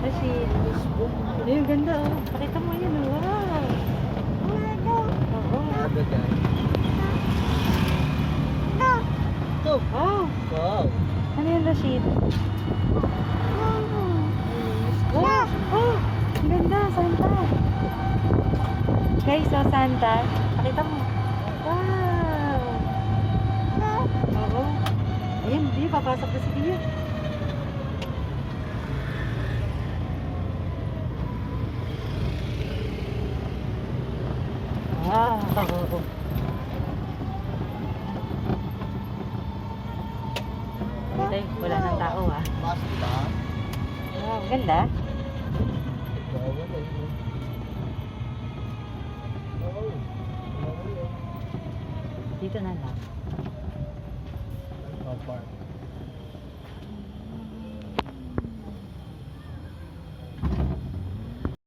Kasi, ayun, ganda oh. Pakita mo yun oh. Wow. Oo. Sabi guys. Ito. Wow. Wow. Ano yun, Rashid? Wow. Oh, ang ganda, Santa. Guys, so Santa. Pakita mo. Wow. Oo. Ayun, di, papasok na si Dia. Wow. Ay, wala nang tao ah. Mas ba? Wow, ganda. Bawal eh. Oo. Dito na lang. Park.